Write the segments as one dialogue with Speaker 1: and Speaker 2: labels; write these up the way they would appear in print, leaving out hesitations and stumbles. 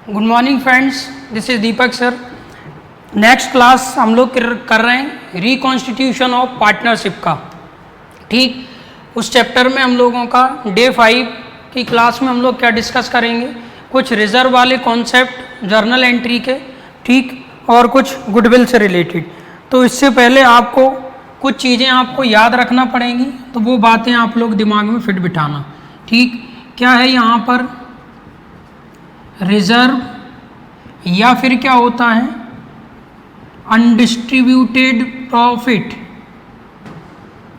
Speaker 1: Good morning friends, this is Deepak sir. Next class हम लोग कर रहे हैं रिकॉन्स्टिट्यूशन ऑफ पार्टनरशिप का। ठीक, उस चैप्टर में हम लोगों का डे 5 की क्लास में हम लोग क्या डिस्कस करेंगे, कुछ रिजर्व वाले कॉन्सेप्ट जर्नल एंट्री के, ठीक, और कुछ गुडविल से रिलेटेड। तो इससे पहले आपको कुछ चीज़ें आपको याद रखना पड़ेंगी, तो वो बातें आप लोग दिमाग में फिट बिठाना। ठीक, क्या है यहाँ पर रिजर्व, या फिर क्या होता है अनडिस्ट्रीब्यूटेड प्रॉफिट।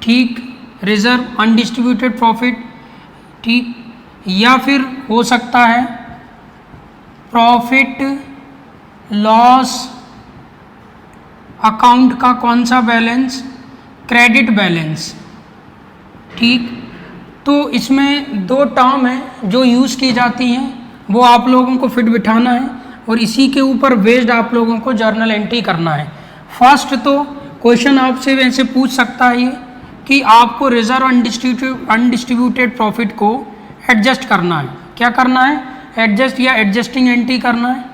Speaker 1: ठीक, रिजर्व अनडिस्ट्रीब्यूटेड प्रॉफिट, ठीक, या फिर हो सकता है प्रॉफिट लॉस अकाउंट का कौन सा बैलेंस, क्रेडिट बैलेंस। ठीक, तो इसमें दो टर्म हैं जो यूज़ की जाती हैं, वो आप लोगों को फिट बिठाना है और इसी के ऊपर बेस्ड आप लोगों को जर्नल एंट्री करना है। फर्स्ट तो क्वेश्चन आपसे वैसे पूछ सकता है ये कि आपको रिजर्व अनडिस्ट्रीब्यूटेड प्रॉफिट को एडजस्ट करना है। क्या करना है, एडजस्ट या एडजस्टिंग एंट्री करना है।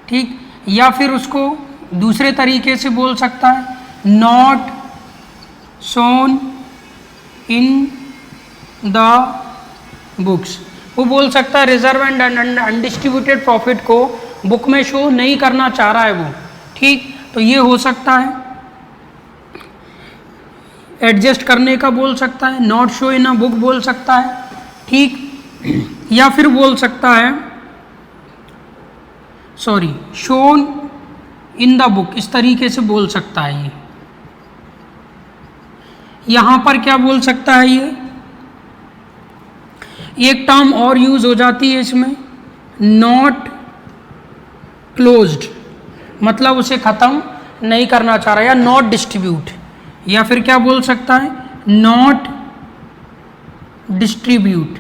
Speaker 1: ठीक, या फिर उसको दूसरे तरीके से बोल सकता है not shown in the books. वो बोल सकता है रिजर्व एंड अनडिस्ट्रीब्यूटेड प्रॉफिट को बुक में शो नहीं करना चाह रहा है वो। ठीक, तो ये हो सकता है एडजस्ट करने का बोल सकता है, not show in a book बोल सकता है। ठीक, या फिर बोल सकता है sorry shown in the book, इस तरीके से बोल सकता है ये। यहां पर क्या बोल सकता है ये, एक टर्म और यूज हो जाती है इसमें, नॉट क्लोज्ड, मतलब उसे ख़त्म नहीं करना चाह रहा, या नॉट डिस्ट्रीब्यूट, या फिर क्या बोल सकता है नॉट डिस्ट्रीब्यूट।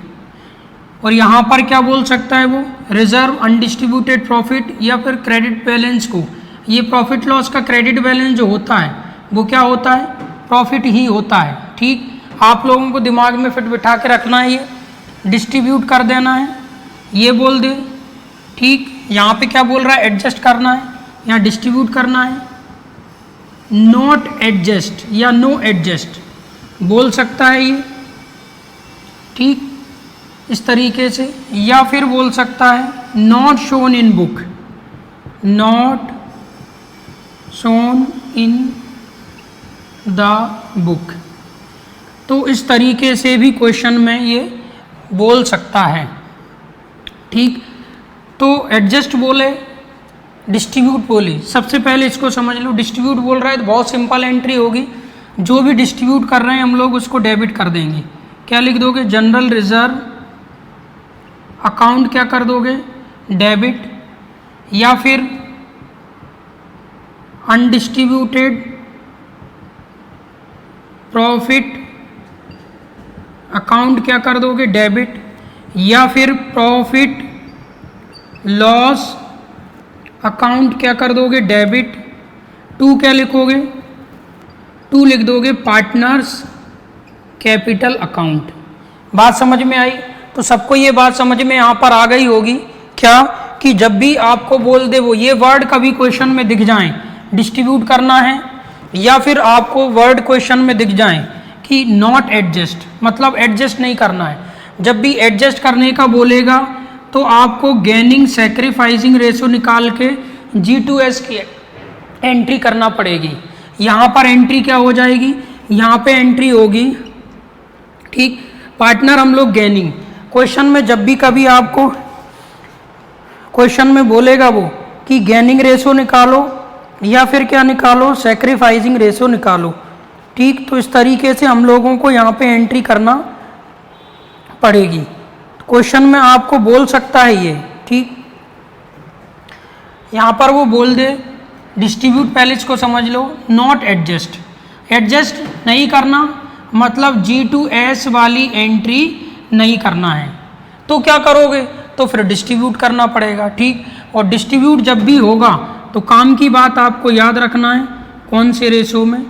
Speaker 1: और यहाँ पर क्या बोल सकता है वो, रिजर्व अनडिस्ट्रीब्यूटेड प्रॉफिट या फिर क्रेडिट बैलेंस को, ये प्रॉफिट लॉस का क्रेडिट बैलेंस जो होता है वो क्या होता है, प्रॉफिट ही होता है। ठीक, आप लोगों को दिमाग में फिट बिठा के रखना है, ये डिस्ट्रीब्यूट कर देना है, ये बोल दे। ठीक, यहाँ पे क्या बोल रहा है, एडजस्ट करना है, यहाँ डिस्ट्रीब्यूट करना है। नॉट एडजस्ट या नो एडजस्ट बोल सकता है ये। ठीक, इस तरीके से, या फिर बोल सकता है not shown in book, not shown in the book. तो इस तरीके से भी क्वेश्चन में ये बोल सकता है। ठीक, तो एडजस्ट बोले, डिस्ट्रीब्यूट बोले, सबसे पहले इसको समझ लो। डिस्ट्रीब्यूट बोल रहा है तो बहुत सिंपल एंट्री होगी, जो भी डिस्ट्रीब्यूट कर रहे हैं हम लोग उसको डेबिट कर देंगे। क्या लिख दोगे, जनरल रिजर्व अकाउंट क्या कर दोगे, डेबिट, या फिर अनडिस्ट्रीब्यूटेड प्रॉफिट अकाउंट क्या कर दोगे, डेबिट, या फिर प्रॉफिट लॉस अकाउंट क्या कर दोगे, डेबिट। टू क्या लिखोगे, टू लिख दोगे पार्टनर्स कैपिटल अकाउंट। बात समझ में आई? तो सबको ये बात समझ में यहाँ पर आ गई होगी क्या, कि जब भी आपको बोल दे वो ये वर्ड कभी क्वेश्चन में दिख जाएं, डिस्ट्रीब्यूट करना है, या फिर आपको वर्ड क्वेश्चन में दिख जाएं कि नॉट एडजस्ट, मतलब एडजस्ट नहीं करना है। जब भी एडजस्ट करने का बोलेगा तो आपको गेनिंग सैक्रिफाइसिंग रेशो निकाल के G2S की एंट्री करना पड़ेगी। यहाँ पर एंट्री क्या हो जाएगी, यहाँ पे एंट्री होगी, ठीक, पार्टनर हम लोग गेनिंग। क्वेश्चन में जब भी कभी आपको क्वेश्चन में बोलेगा वो कि गेनिंग रेशो निकालो या फिर क्या निकालो, सैक्रिफाइसिंग रेशो निकालो। ठीक, तो इस तरीके से हम लोगों को यहाँ पे एंट्री करना पड़ेगी। क्वेश्चन में आपको बोल सकता है ये। ठीक, यहाँ पर वो बोल दे डिस्ट्रीब्यूट, पहले इसको समझ लो, नॉट एडजस्ट, एडजस्ट नहीं करना, मतलब G2S वाली एंट्री नहीं करना है। तो क्या करोगे, तो फिर डिस्ट्रीब्यूट करना पड़ेगा। ठीक, और डिस्ट्रीब्यूट जब भी होगा तो काम की बात आपको याद रखना है, कौन से रेशो में,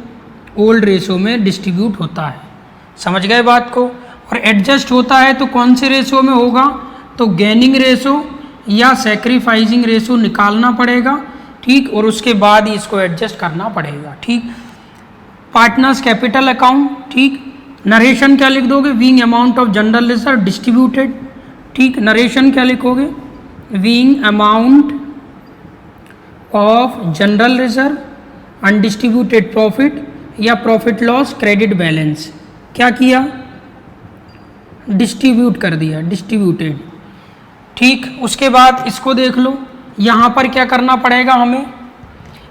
Speaker 1: ओल्ड रेशो में डिस्ट्रीब्यूट होता है। समझ गए बात को? और एडजस्ट होता है तो कौन से रेशो में होगा, तो गेनिंग रेशो या सैक्रिफाइसिंग रेशो निकालना पड़ेगा, ठीक, और उसके बाद ही इसको एडजस्ट करना पड़ेगा, ठीक। पार्टनर्स कैपिटल अकाउंट, ठीक। नरेशन क्या लिख दोगे, weighing amount of general reserve distributed, ठीक। नरेशन क्या लिखोगे, weighing amount of general reserve undistributed profit या प्रॉफिट लॉस क्रेडिट बैलेंस, क्या किया, डिस्ट्रीब्यूट कर दिया, डिस्ट्रीब्यूटेड, ठीक। उसके बाद इसको देख लो, यहाँ पर क्या करना पड़ेगा, हमें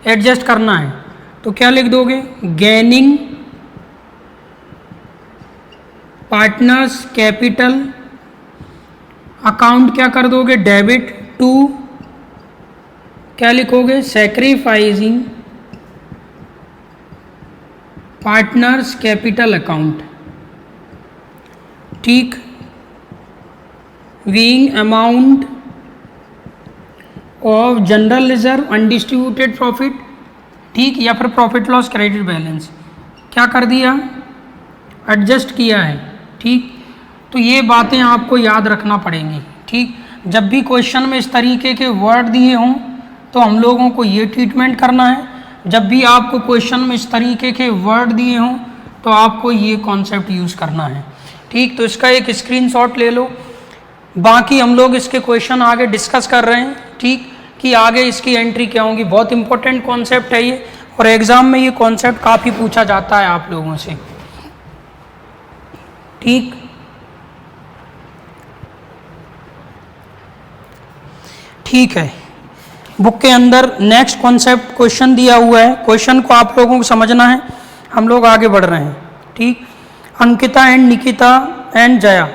Speaker 1: एडजस्ट करना है, तो क्या लिख दोगे, गेनिंग पार्टनर्स कैपिटल अकाउंट क्या कर दोगे, डेबिट टू, क्या लिखोगे, सैक्रिफाइसिंग पार्टनर्स कैपिटल अकाउंट, ठीक। Weighing amount of general reserve undistributed profit, ठीक, या फिर प्रॉफिट लॉस क्रेडिट बैलेंस, क्या कर दिया, एडजस्ट किया है, ठीक। तो ये बातें आपको याद रखना पड़ेंगी, ठीक। जब भी क्वेश्चन में इस तरीके के वर्ड दिए हों तो हम लोगों को ये ट्रीटमेंट करना है, जब भी आपको क्वेश्चन में इस तरीके के वर्ड दिए हों तो आपको ये कॉन्सेप्ट यूज़ करना है, ठीक। तो इसका एक स्क्रीनशॉट ले लो, बाकी हम लोग इसके क्वेश्चन आगे डिस्कस कर रहे हैं, ठीक, कि आगे इसकी एंट्री क्या होगी। बहुत इंपॉर्टेंट कॉन्सेप्ट है ये, और एग्ज़ाम में ये कॉन्सेप्ट काफ़ी पूछा जाता है आप लोगों से, ठीक। ठीक है, बुक के अंदर नेक्स्ट कॉन्सेप्ट क्वेश्चन दिया हुआ है, क्वेश्चन को आप लोगों को समझना है, हम लोग आगे बढ़ रहे हैं, ठीक। अंकिता एंड निकिता एंड जया,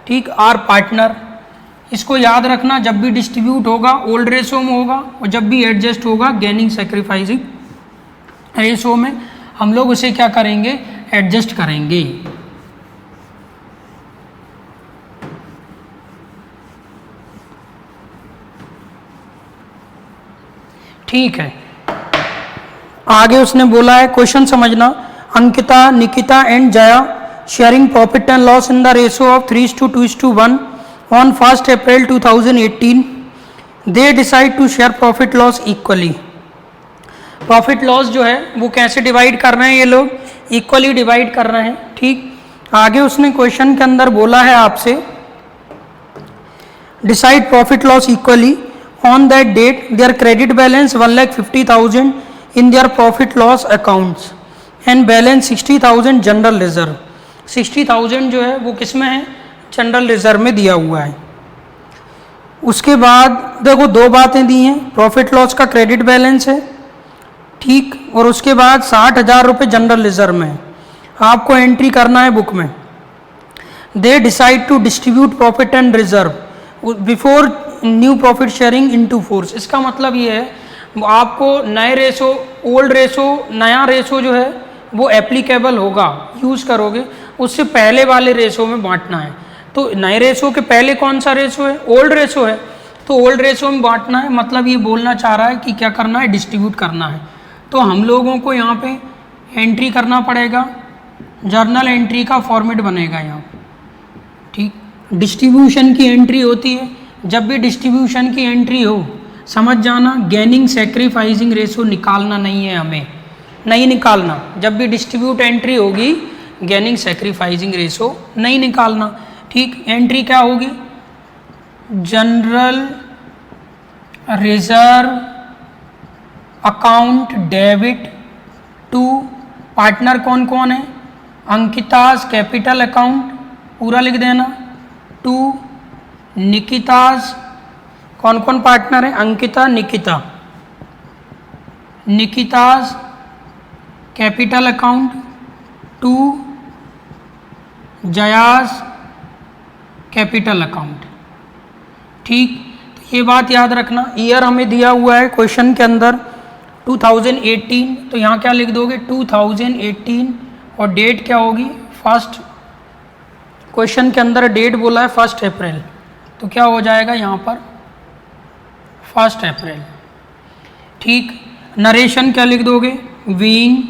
Speaker 1: ठीक, आर पार्टनर, इसको याद रखना, जब भी डिस्ट्रीब्यूट होगा ओल्ड रेशो में होगा, और जब भी एडजस्ट होगा गेनिंग सैक्रिफाइसिंग रेशो में, हम लोग उसे क्या करेंगे, एडजस्ट करेंगे। ठीक है, आगे उसने बोला है, क्वेश्चन समझना, Ankita, Nikita and Jaya sharing profit and loss in the ratio of 3:2:1 on 1 April 2018, they decide to share profit loss equally. Profit loss जो है वो कैसे डिवाइड कर रहे हैं, ये लोग इक्वली डिवाइड कर रहे हैं, ठीक। आगे उसने क्वेश्चन के अंदर बोला है आपसे, decide profit loss equally on that date their credit balance 1,50,000 in their profit loss accounts and balance 60,000 general reserve. 60,000 जो है वो किस में है, जनरल रिजर्व में दिया हुआ है। उसके बाद देखो दो बातें दी हैं, प्रॉफिट लॉस का क्रेडिट बैलेंस है, ठीक, और उसके बाद 60,000 रुपये जनरल रिजर्व में है, आपको एंट्री करना है बुक में। दे decide to distribute profit and reserve before new profit sharing into force. इसका मतलब ये है आपको नए रेशो, ओल्ड रेशो, नया रेशो जो है वो एप्लीकेबल होगा, यूज़ करोगे, उससे पहले वाले रेशो में बांटना है। तो नए रेशो के पहले कौन सा रेशो है, ओल्ड रेशो है, तो ओल्ड रेशो में बांटना है, मतलब ये बोलना चाह रहा है कि क्या करना है, डिस्ट्रीब्यूट करना है। तो हम लोगों को यहाँ पे एंट्री करना पड़ेगा, जर्नल एंट्री का फॉर्मेट बनेगा यहाँ, ठीक। डिस्ट्रीब्यूशन की एंट्री होती है, जब भी डिस्ट्रीब्यूशन की एंट्री हो समझ जाना, गेनिंग सैक्रिफाइसिंग रेशो निकालना नहीं है, हमें नहीं निकालना। जब भी डिस्ट्रीब्यूट एंट्री होगी गेनिंग सैक्रिफाइसिंग रेशो नहीं निकालना, ठीक। एंट्री क्या होगी, general reserve account debit to, partner कौन कौन है, अंकिताज कैपिटल अकाउंट पूरा लिख देना, टू निकिताज, कौन कौन पार्टनर है, Ankita Nikita, Nikita's capital account, to Jaya's capital account, ठीक। तो ये बात याद रखना। ईयर हमें दिया हुआ है क्वेश्चन के अंदर 2018, तो यहाँ क्या लिख दोगे 2018, और डेट क्या होगी, फर्स्ट, क्वेश्चन के अंदर डेट बोला है 1 अप्रैल, तो क्या हो जाएगा यहाँ पर 1 अप्रैल, ठीक। नरेशन क्या लिख दोगे, weighing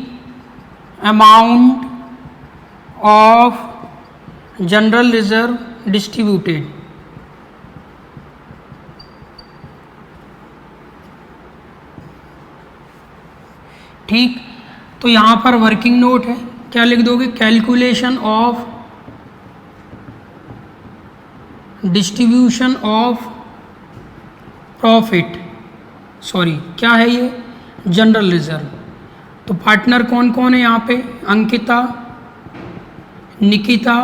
Speaker 1: amount of general reserve distributed, ठीक, तो यहाँ पर वर्किंग नोट है, क्या लिख दोगे, calculation of distribution of profit, sorry क्या है ये, जनरल रिजर्व। तो पार्टनर कौन कौन है यहाँ पे, अंकिता, निकिता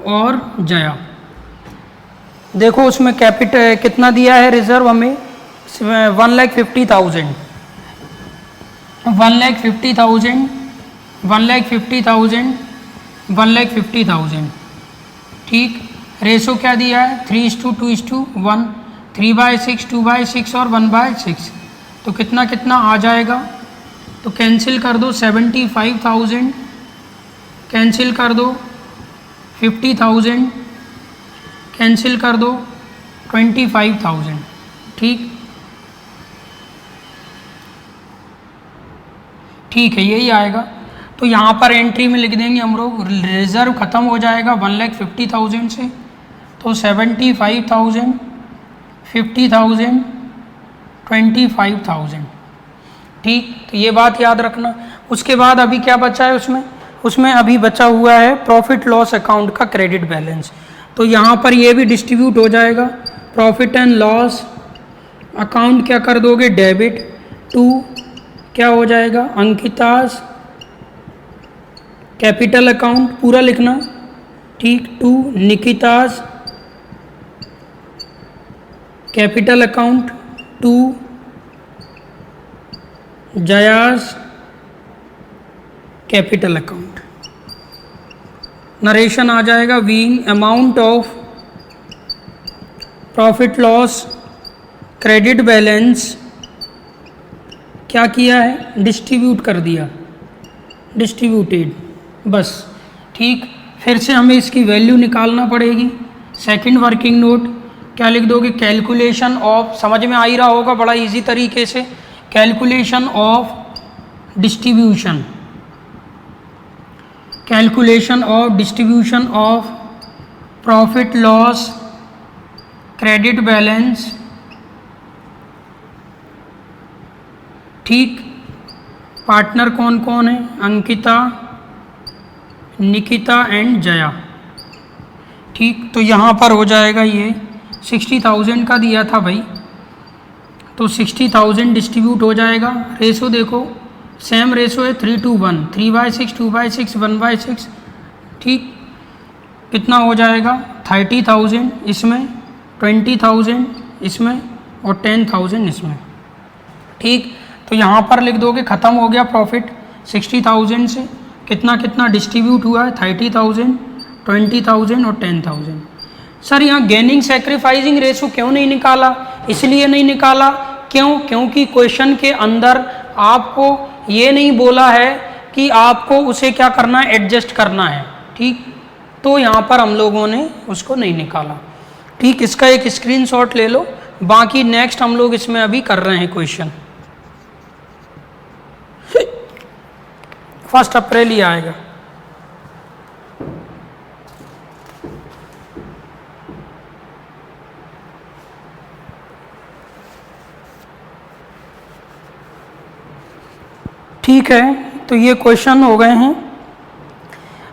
Speaker 1: और जया। देखो उसमें कैपिटल कितना दिया है रिजर्व हमें, 1,50,000, 1,50,000, 1,50,000, 1,50,000। ठीक, रेशो क्या दिया है, 3:2:1, 3/6, 2/6 और 1/6। तो कितना कितना आ जाएगा, तो कैंसिल कर दो, 75,000 कैंसिल कर दो, 50,000 कैंसिल कर दो, 25,000। ठीक, ठीक है, यही आएगा। तो यहाँ पर एंट्री में लिख देंगे हम लोग, रिजर्व ख़त्म हो जाएगा 1,50,000 से, तो 75,000, 50,000, 25,000। ठीक, तो ये बात याद रखना। उसके बाद अभी क्या बचा है उसमें, उसमें अभी बचा हुआ है प्रॉफिट लॉस अकाउंट का क्रेडिट बैलेंस। तो यहाँ पर ये भी डिस्ट्रीब्यूट हो जाएगा, प्रॉफिट एंड लॉस अकाउंट क्या कर दोगे, डेबिट टू क्या हो जाएगा, अंकितास कैपिटल अकाउंट पूरा लिखना, ठीक, to Nikita's capital account, to Jaya's capital account. Narration आ जाएगा, being amount of profit loss credit balance क्या किया है, डिस्ट्रीब्यूट कर दिया, डिस्ट्रीब्यूटेड, बस। ठीक, फिर से हमें इसकी वैल्यू निकालना पड़ेगी। सेकंड वर्किंग नोट क्या लिख दोगे, कैलकुलेशन ऑफ, समझ में आ ही रहा होगा बड़ा इजी तरीके से, calculation of distribution, calculation of distribution of profit loss credit balance. ठीक, पार्टनर कौन कौन है, अंकिता, निकिता एंड जया। ठीक, तो यहाँ पर हो जाएगा ये 60,000 का दिया था भाई, तो 60,000 डिस्ट्रीब्यूट हो जाएगा। रेशो देखो सेम रेशो है, 3:1, 3/6, 2/6, 1/6। ठीक, कितना हो जाएगा, 30,000 इसमें, 20,000 इसमें और 10,000 इसमें। ठीक, तो यहाँ पर लिख दोगे ख़त्म हो गया प्रॉफिट 60,000 से, कितना कितना डिस्ट्रीब्यूट हुआ है, 30,000, 20,000 और 10,000। सर यहाँ गेनिंग सैक्रिफाइसिंग रेशो क्यों नहीं निकाला, इसलिए नहीं निकाला, क्यों, क्योंकि क्वेश्चन के अंदर आपको ये नहीं बोला है कि आपको उसे क्या करना है, एडजस्ट करना है। ठीक, तो यहाँ पर हम लोगों ने उसको नहीं निकाला। ठीक, इसका एक स्क्रीनशॉट ले लो, बाकी नेक्स्ट हम लोग इसमें अभी कर रहे हैं क्वेश्चन। 1 अप्रैल ही आएगा। ठीक है, तो ये क्वेश्चन हो गए हैं।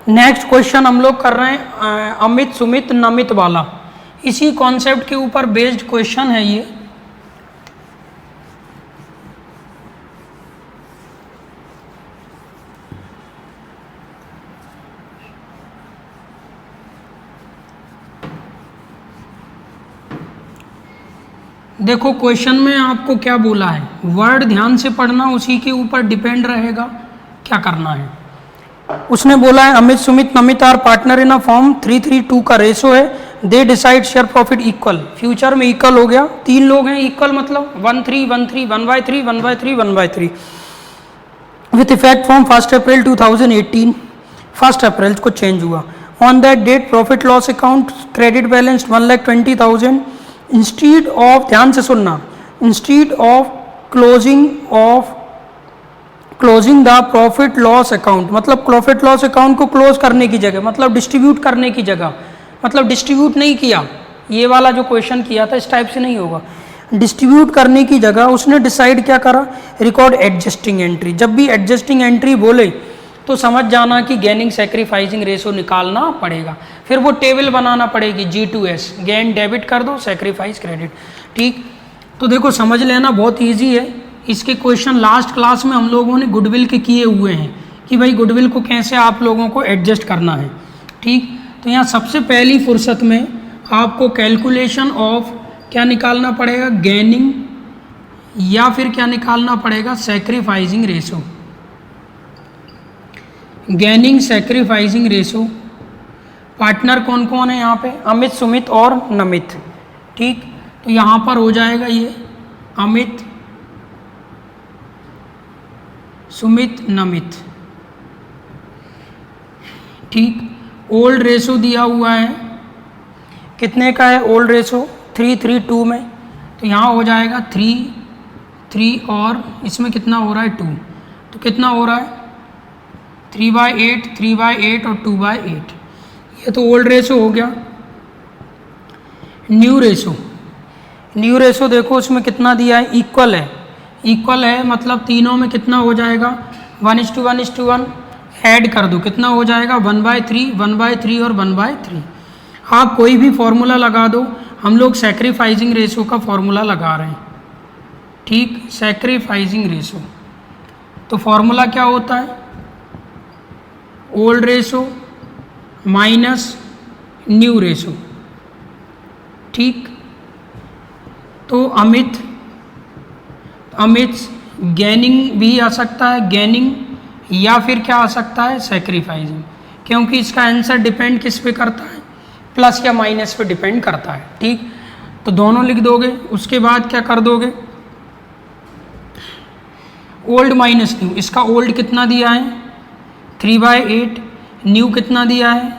Speaker 1: नेक्स्ट क्वेश्चन हम लोग कर रहे हैं अमित सुमित नमित वाला, इसी कॉन्सेप्ट के ऊपर बेस्ड क्वेश्चन है ये। देखो क्वेश्चन में आपको क्या बोला है, वर्ड ध्यान से पढ़ना, उसी के ऊपर डिपेंड रहेगा क्या करना है। उसने बोला है Amit Sumit Namit are partner in a firm, 3:3:2 का रेशो है, they decide share profit equal, future में इक्वल हो गया, 3 लोग हैं, इक्वल मतलब 1/3, 1/3, 1/3, 1/3, 1/3 with effect from 1 April 2018। 1 April को चेंज हुआ। On that date profit loss account credit balance 1,20,000। Instead of, ध्यान से सुनना, instead of closing the profit loss account, मतलब प्रॉफिट लॉस अकाउंट को क्लोज करने की जगह, मतलब डिस्ट्रीब्यूट करने की जगह, मतलब डिस्ट्रीब्यूट नहीं किया, ये वाला जो क्वेश्चन किया था इस टाइप से नहीं होगा। डिस्ट्रीब्यूट करने की जगह उसने डिसाइड क्या करा, रिकॉर्ड एडजस्टिंग एंट्री। जब भी एडजस्टिंग एंट्री बोले तो समझ जाना कि गेनिंग सैक्रिफाइसिंग रेशो निकालना पड़ेगा, फिर वो टेबल बनाना पड़ेगी G2S, गेन डेबिट कर दो, सैक्रिफाइस क्रेडिट। ठीक, तो देखो समझ लेना बहुत ईजी है। इसके क्वेश्चन लास्ट क्लास में हम लोगों ने गुडविल के किए हुए हैं कि भाई गुडविल को कैसे आप लोगों को एडजस्ट करना है। ठीक, तो यहाँ सबसे पहली फुर्सत में आपको कैलकुलेशन ऑफ क्या निकालना पड़ेगा, गेनिंग या फिर क्या निकालना पड़ेगा, sacrificing ratio. Gaining sacrificing ratio, partner कौन कौन है यहाँ पे, अमित, सुमित और नमित। ठीक, तो यहाँ पर हो जाएगा ये अमित, सुमित, नमित। ठीक, ओल्ड रेशो दिया हुआ है, कितने का है ओल्ड रेशो, 3, 3, 2 में, तो यहाँ हो जाएगा 3, 3 और इसमें कितना हो रहा है 2, तो कितना हो रहा है 3/8, 3/8 और 2/8। ये तो ओल्ड रेशो हो गया। न्यू रेशो, न्यू रेशो देखो उसमें कितना दिया है, इक्वल है, इक्वल है मतलब तीनों में कितना हो जाएगा 1:1:1, ऐड कर दो कितना हो जाएगा 1/3, 1/3 और 1/3। आप कोई भी फॉर्मूला लगा दो, हम लोग सैक्रिफाइसिंग रेशो का फॉर्मूला लगा रहे हैं। ठीक, सैक्रिफाइसिंग रेशो, तो फॉर्मूला क्या होता है, old ratio minus new ratio. ठीक, तो अमित गेनिंग भी आ सकता है, गेनिंग या फिर क्या आ सकता है, सैक्रिफाइसिंग, क्योंकि इसका आंसर डिपेंड किस पे करता है, प्लस या माइनस पे डिपेंड करता है। ठीक, तो दोनों लिख दोगे, उसके बाद क्या कर दोगे, ओल्ड माइनस न्यू, इसका ओल्ड कितना दिया है 3/8, न्यू कितना दिया है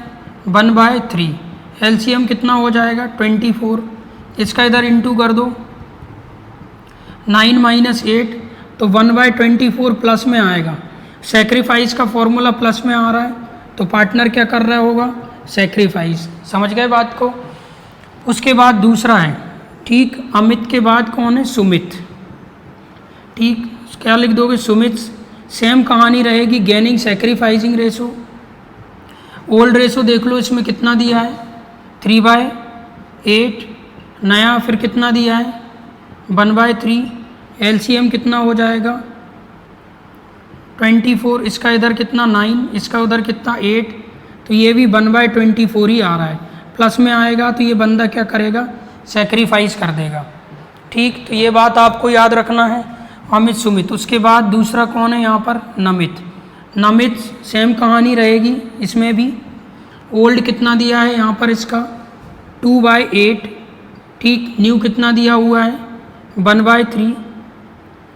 Speaker 1: 1/3, एलसीएम कितना हो जाएगा 24, इसका इधर इंटू कर दो 9 - 8, तो 1/24 प्लस में आएगा, सैक्रिफाइस का फॉर्मूला प्लस में आ रहा है, तो पार्टनर क्या कर रहा होगा, सैक्रिफाइस। समझ गए बात को। उसके बाद दूसरा है, ठीक, अमित के बाद कौन है, सुमित। ठीक, क्या लिख दोगे, सुमित, सेम कहानी रहेगी, gaining sacrificing ratio, old ratio देख लो इसमें कितना दिया है 3/8, नया फिर कितना दिया है 1/3, एलसीएम कितना हो जाएगा 24, इसका इधर कितना 9, इसका उधर कितना 8, तो ये भी 1/24 ही आ रहा है, प्लस में आएगा तो ये बंदा क्या करेगा, सैक्रिफाइस कर देगा। ठीक, तो ये बात आपको याद रखना है, अमित, सुमित। उसके बाद दूसरा कौन है यहाँ पर, नमित। नमित सेम कहानी रहेगी, इसमें भी ओल्ड कितना दिया है यहाँ पर इसका 2/8, ठीक, न्यू कितना दिया हुआ है 1/3,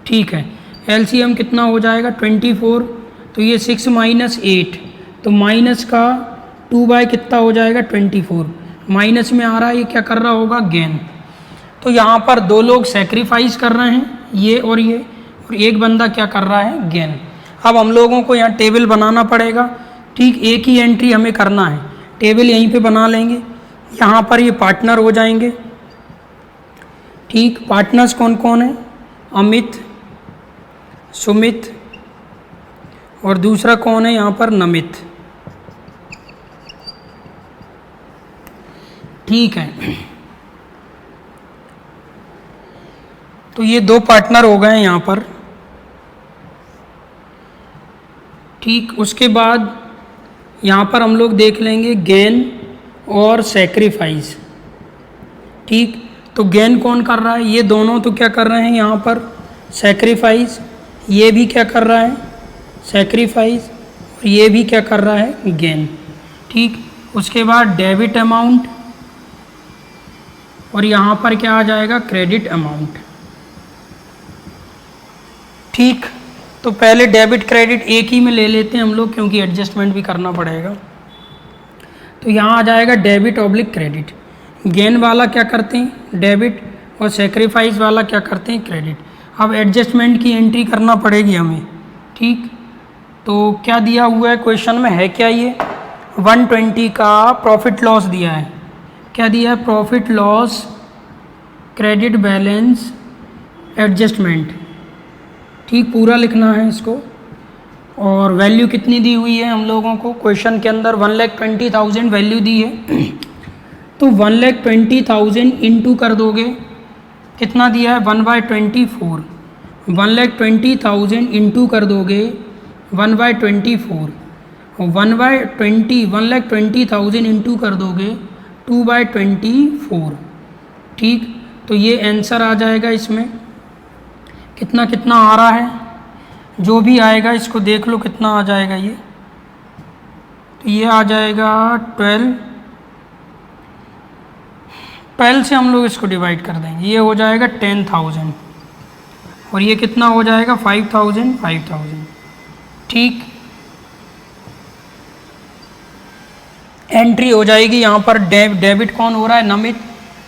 Speaker 1: ठीक है, एलसीएम कितना हो जाएगा 24, तो ये 6 - 8, तो माइनस का 2 कितना हो जाएगा 24, माइनस में आ रहा है, ये क्या कर रहा होगा, गेन। तो यहाँ पर दो लोग सैक्रिफाइस कर रहे हैं, ये और एक बंदा क्या कर रहा है, गेन। अब हम लोगों को यहाँ टेबल बनाना पड़ेगा। ठीक, एक ही एंट्री हमें करना है, टेबल यहीं पे बना लेंगे, यहाँ पर ये पार्टनर हो जाएंगे। ठीक, पार्टनर्स कौन कौन है, अमित, सुमित और दूसरा कौन है यहाँ पर, नमित। ठीक है, तो ये दो पार्टनर हो गए यहाँ पर। ठीक, उसके बाद यहाँ पर हम लोग देख लेंगे गेन और सैक्रिफाइस। ठीक, तो गेन कौन कर रहा है, ये दोनों तो क्या कर रहे हैं यहाँ पर, सैक्रिफाइस, ये भी क्या कर रहा है, सैक्रिफाइस, और ये भी क्या कर रहा है, गेन। ठीक, उसके बाद डेबिट अमाउंट और यहाँ पर क्या आ जाएगा, क्रेडिट अमाउंट। ठीक, तो पहले डेबिट क्रेडिट एक ही में ले लेते हैं हम लोग, क्योंकि एडजस्टमेंट भी करना पड़ेगा। तो यहाँ आ जाएगा डेबिट ऑब्लिक क्रेडिट, गेन वाला क्या करते हैं, डेबिट, और सैक्रिफाइस वाला क्या करते हैं, क्रेडिट। अब एडजस्टमेंट की एंट्री करना पड़ेगी हमें। ठीक, तो क्या दिया हुआ है क्वेश्चन में, है क्या ये 120 का प्रॉफिट लॉस दिया है, क्या दिया है, profit loss credit balance adjustment, ठीक पूरा लिखना है इसको। और वैल्यू कितनी दी हुई है हम लोगों को क्वेश्चन के अंदर 1,20,000 वैल्यू दी है। तो 1,20,000 इंटू कर दोगे, कितना दिया है 1/24। 1,20,000 इंटू कर दोगे 1/24, और 1,20,000 इंटू कर दोगे 2/24, ठीक। तो ये आंसर आ जाएगा इसमें। कितना कितना आ रहा है, जो भी आएगा इसको देख लो कितना आ जाएगा ये। तो ये आ जाएगा 12 से हम लोग इसको डिवाइड कर देंगे, ये हो जाएगा 10,000, और ये कितना हो जाएगा 5,000, ठीक। एंट्री हो जाएगी यहाँ पर डेबिट कौन हो रहा है, नमित।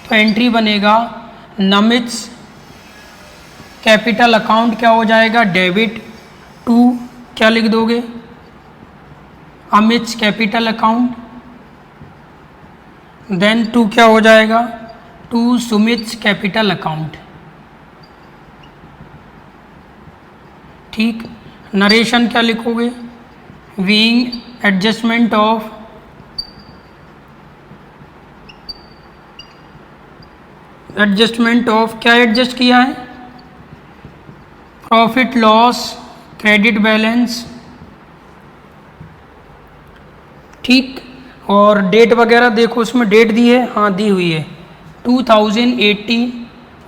Speaker 1: तो एंट्री बनेगा नमित्स कैपिटल अकाउंट, क्या हो जाएगा डेबिट टू, क्या लिख दोगे अमित्स कैपिटल अकाउंट, देन टू क्या हो जाएगा टू सुमित्स कैपिटल अकाउंट, ठीक। नरेशन क्या लिखोगे, वीइंग एडजस्टमेंट ऑफ क्या एडजस्ट किया है, प्रॉफिट लॉस क्रेडिट बैलेंस, ठीक। और डेट वगैरह देखो उसमें डेट दी है, हाँ दी हुई है 2018,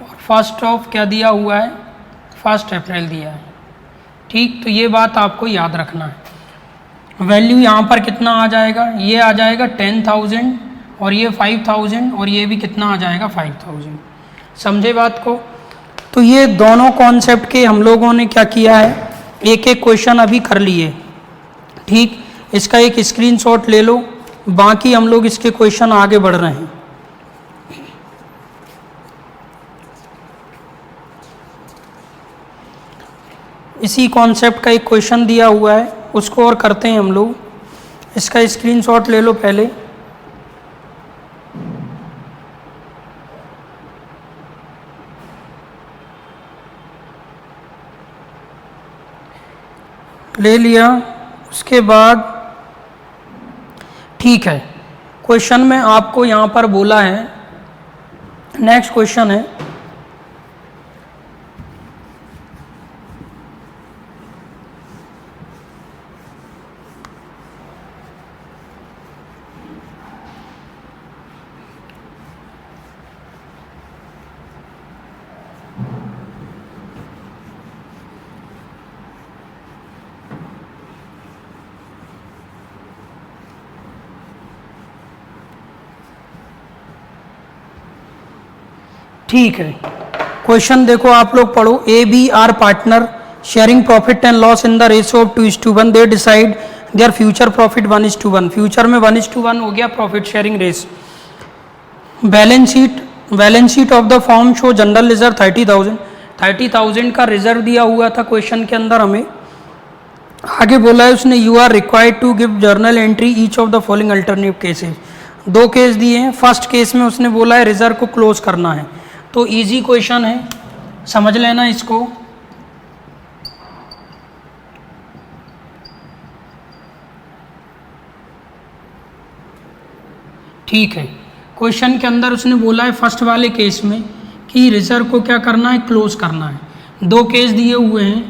Speaker 1: और फर्स्ट ऑफ क्या दिया हुआ है 1 अप्रैल दिया है, ठीक। तो ये बात आपको याद रखना है। वैल्यू यहाँ पर कितना आ जाएगा, ये आ जाएगा 10,000, और ये 5,000, और ये भी कितना आ जाएगा 5,000। समझे बात को। तो ये दोनों कॉन्सेप्ट के हम लोगों ने क्या किया है, एक एक क्वेश्चन अभी कर लिए, ठीक। इसका एक स्क्रीनशॉट ले लो, बाकी हम लोग इसके क्वेश्चन आगे बढ़ रहे हैं। इसी कॉन्सेप्ट का एक क्वेश्चन दिया हुआ है, उसको और करते हैं हम लोग। इसका स्क्रीनशॉट ले लो पहले। ले लिया, उसके बाद ठीक है। क्वेश्चन में आपको यहाँ पर बोला है, नेक्स्ट क्वेश्चन है ठीक है। क्वेश्चन देखो आप लोग पढ़ो। A B are partner sharing profit and loss in the ratio of 2:1। They decide their future profit 1:1। Future में 1:1 हो गया प्रॉफिट शेयरिंग रेस। Balance sheet of the firm show general reserve 30,000 का रिजर्व दिया हुआ था क्वेश्चन के अंदर हमें। आगे बोला है उसने you are required to give journal entry each of the following alternative cases. 2 case दिए हैं। फर्स्ट केस में उसने बोला है रिजर्व को क्लोज करना है, तो इजी क्वेश्चन है, समझ लेना इसको। ठीक है। क्वेश्चन के अंदर उसने बोला है फर्स्ट वाले केस में कि रिजर्व को क्या करना है, क्लोज करना है। 2 केस दिए हुए हैं,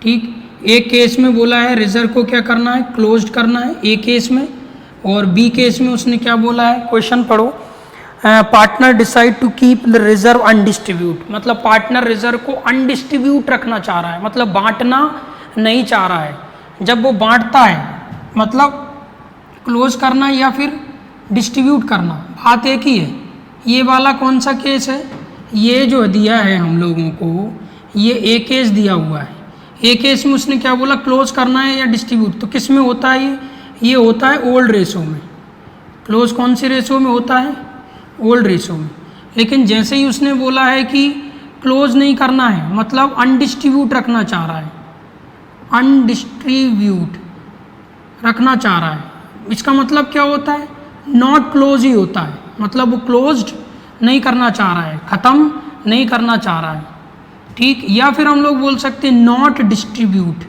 Speaker 1: ठीक। एक केस में बोला है रिजर्व को क्या करना है, क्लोज करना है ए केस में, और बी केस में उसने क्या बोला है, क्वेश्चन पढ़ो। Partner decide to keep the reserve undistribute, मतलब पार्टनर रिजर्व को अनडिस्ट्रीब्यूट रखना चाह रहा है, मतलब बांटना नहीं चाह रहा है। जब वो बांटता है मतलब क्लोज करना या फिर डिस्ट्रीब्यूट करना, बात एक ही है। ये वाला कौन सा केस है, ये जो दिया है हम लोगों को, ये ए केस दिया हुआ है। ए केस में उसने क्या बोला, क्लोज करना है या डिस्ट्रीब्यूट। तो किस में होता है ये होता है ओल्ड रेशो में। क्लोज कौन से रेशो में होता है, ओल्ड रेशो में। लेकिन जैसे ही उसने बोला है कि क्लोज नहीं करना है, मतलब अनडिस्ट्रीब्यूट रखना चाह रहा है, अनडिस्ट्रीब्यूट रखना चाह रहा है, इसका मतलब क्या होता है, नॉट क्लोज ही होता है, मतलब वो क्लोज्ड नहीं करना चाह रहा है, ख़त्म नहीं करना चाह रहा है, ठीक। या फिर हम लोग बोल सकते हैं नॉट डिस्ट्रीब्यूट,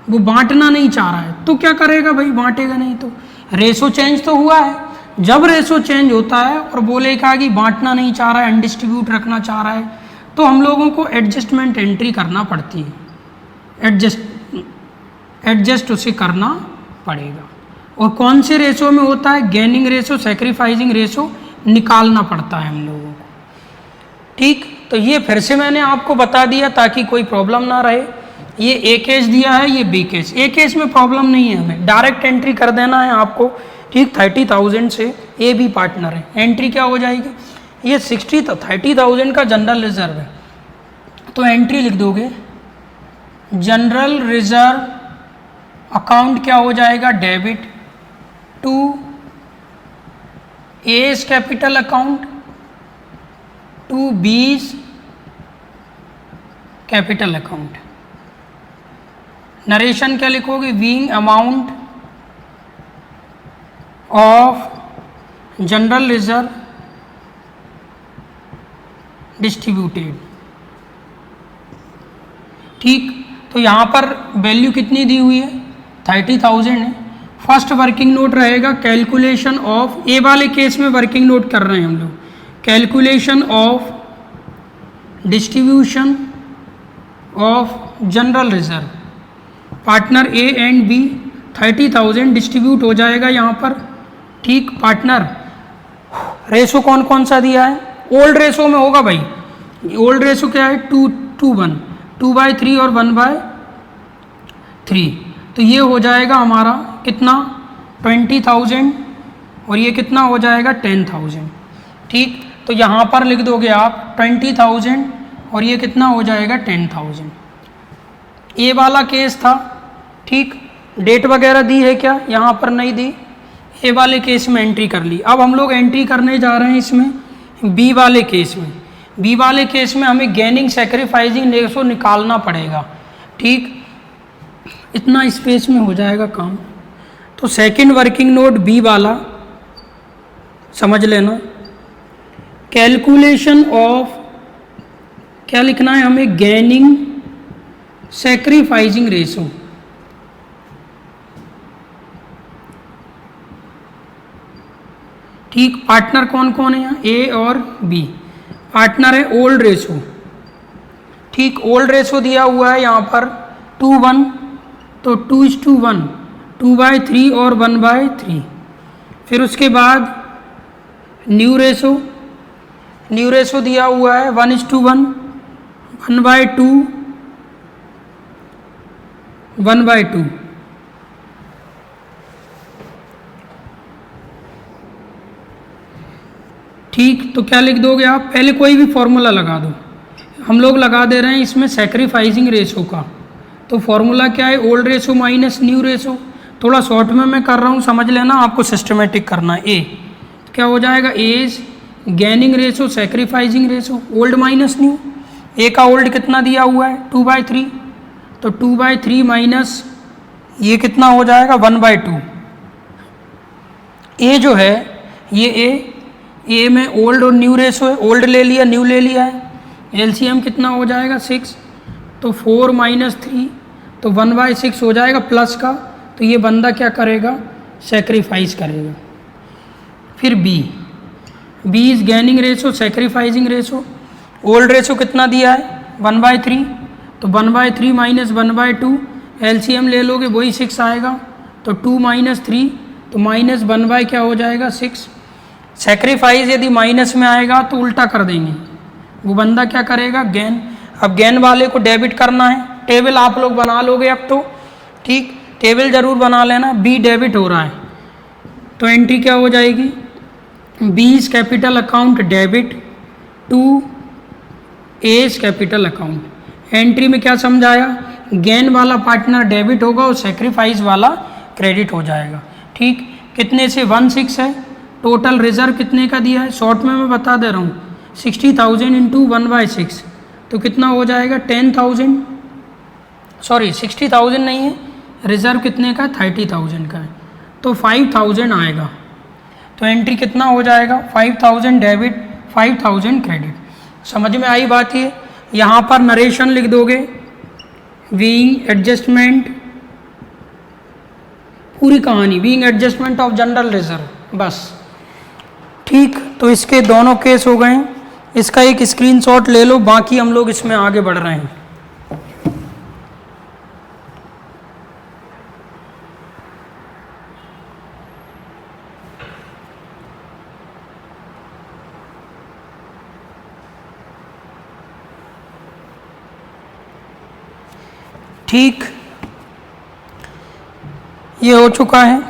Speaker 1: वो बांटना नहीं चाह रहा है, तो क्या करेगा भाई, बांटेगा नहीं। तो रेशो चेंज तो हुआ है, जब रेशो चेंज होता है और बोलेगा कि बांटना नहीं चाह रहा है, अनडिस्ट्रीब्यूट रखना चाह रहा है, तो हम लोगों को एडजस्टमेंट एंट्री करना पड़ती है, एडजस्ट उसे करना पड़ेगा। और कौन से रेशो में होता है, गेनिंग रेशो, सैक्रिफाइसिंग रेशो निकालना पड़ता है हम लोगों को, ठीक। तो ये फिर से मैंने आपको बता दिया ताकि कोई प्रॉब्लम ना रहे। ये ए केस दिया है, ये बी केस। ए केस में प्रॉब्लम नहीं है, हमें डायरेक्ट एंट्री कर देना है आपको, ठीक। 30,000 से ए बी पार्टनर है, एंट्री क्या हो जाएगी, ये 30,000 का जनरल रिजर्व है, तो एंट्री लिख दोगे जनरल रिजर्व अकाउंट क्या हो जाएगा, debit to A's capital account to B's capital account. Narration क्या लिखोगे, being amount of general reserve distributed, ठीक। तो यहाँ पर वैल्यू कितनी दी हुई है, 30,000 है। फर्स्ट वर्किंग नोट रहेगा कैलकुलेशन ऑफ, ए वाले केस में वर्किंग नोट कर रहे हैं हम लोग, calculation of distribution of general reserve, partner A and B 30,000 distribute हो जाएगा यहाँ पर, ठीक। पार्टनर रेशो कौन कौन सा दिया है, ओल्ड रेशो में होगा भाई, ओल्ड रेशो क्या है 2:1, 2/3 और 1/3, तो ये हो जाएगा हमारा कितना 20,000 और ये कितना हो जाएगा 10,000, ठीक। तो यहाँ पर लिख दोगे आप 20,000 और ये कितना हो जाएगा 10,000। ए वाला केस था, ठीक। डेट वगैरह दी है क्या, यहाँ पर नहीं दी, ए वाले केस में एंट्री कर ली। अब हम लोग एंट्री करने जा रहे हैं इसमें बी वाले केस में। बी वाले केस में हमें गेनिंग सैक्रिफाइसिंग रेशो निकालना पड़ेगा, ठीक। इतना स्पेस में हो जाएगा काम। तो सेकंड वर्किंग नोट बी वाला समझ लेना, कैलकुलेशन ऑफ क्या लिखना है हमें, गेनिंग सैक्रिफाइसिंग रेशो, ठीक। पार्टनर कौन कौन है यहाँ, ए और बी। पार्टनर है ओल्ड रेशो, ठीक। ओल्ड रेशो दिया हुआ है यहाँ पर 2:1, तो 2:1, 2/3 और 1/3। फिर उसके बाद न्यू रेशो, न्यू रेशो दिया हुआ है 1:1, 1/2, 1/2, ठीक। तो क्या लिख दोगे आप, पहले कोई भी फॉर्मूला लगा दो, हम लोग लगा दे रहे हैं इसमें सैक्रिफाइसिंग रेशो का। तो फॉर्मूला क्या है, old ratio minus new ratio. थोड़ा शॉर्ट में मैं कर रहा हूँ, समझ लेना, आपको सिस्टमेटिक करना है। ए तो क्या हो जाएगा, as gaining ratio sacrificing ratio, old minus new. A का ओल्ड कितना दिया हुआ है 2/3, तो 2/3 माइनस ये कितना हो जाएगा 1/2। ए जो है ये ए में ओल्ड और न्यू रेशो है, ओल्ड ले लिया न्यू ले लिया है, एलसीएम कितना हो जाएगा 6, तो 4 - 3 तो 1/6 हो जाएगा प्लस का। तो ये बंदा क्या करेगा, सेक्रीफाइस करेगा। फिर B is gaining ratio sacrificing ratio, old ratio कितना दिया है 1/3, तो 1/3 माइनस 1/2 एलसीएम ले लोगे वही 6 आएगा, तो 2 - 3 तो माइनस 1/ क्या हो जाएगा 6। सैक्रिफाइस यदि माइनस में आएगा तो उल्टा कर देंगे, वो बंदा क्या करेगा गेन। अब गेन वाले को डेबिट करना है, टेबल आप लोग बना लोगे अब तो, ठीक, टेबल जरूर बना लेना। बी डेबिट हो रहा है तो एंट्री क्या हो जाएगी, B's capital account debit to A's capital account. Entry में क्या समझाया, गेन वाला पार्टनर डेबिट होगा और सैक्रिफाइस वाला क्रेडिट हो जाएगा, ठीक। कितने से 16 है, टोटल रिजर्व कितने का दिया है, शॉर्ट में मैं बता दे रहा हूँ 60,000 इंटू 1/6 तो कितना हो जाएगा 10,000, सॉरी 60,000 नहीं है, रिजर्व कितने का 30,000 का है, तो 5,000 आएगा। तो एंट्री कितना हो जाएगा 5,000 डेबिट 5000 क्रेडिट। समझ में आई बात ये? यहाँ पर नरेशन लिख दोगे, बीइंग एडजस्टमेंट, पूरी कहानी being adjustment of general reserve, बस। ठीक, तो इसके दोनों केस हो गए। इसका एक स्क्रीनशॉट ले लो, बाकी हम लोग इसमें आगे बढ़ रहे हैं। ठीक, ये हो चुका है।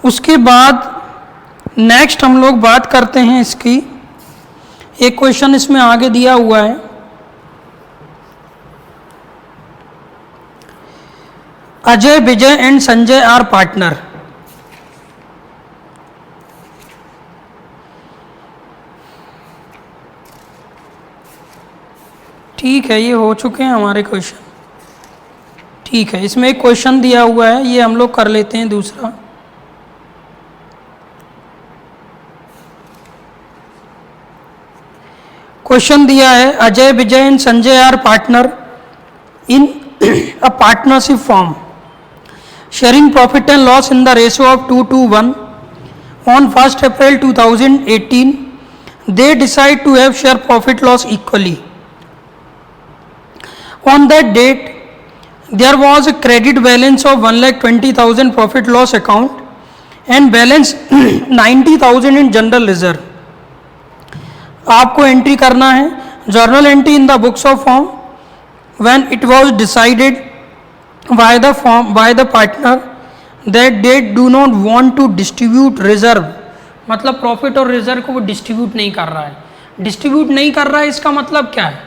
Speaker 1: उसके बाद नेक्स्ट हम लोग बात करते हैं इसकी, एक क्वेश्चन इसमें आगे दिया हुआ है, Ajay, Vijay and Sanjay are partner. ठीक है, ये हो चुके हैं हमारे क्वेश्चन। ठीक है, इसमें एक क्वेश्चन दिया हुआ है, ये हम लोग कर लेते हैं दूसरा। क्वेश्चन दिया है, Ajay, Vijay and Sanjay are partner in a partnership form, sharing profit and loss in the ratio of 2:1 on 1 April 2018. They decide to have share profit loss equally. On that date, there was a credit balance of 1,20,000 profit loss account and balance 90,000 in general reserve. आपको entry करना है journal entry in the books of firm when it was decided by the partner that they do not want to distribute reserve. मतलब profit और reserve को वो distribute नहीं कर रहा है। डिस्ट्रीब्यूट नहीं कर रहा है, इसका मतलब क्या है?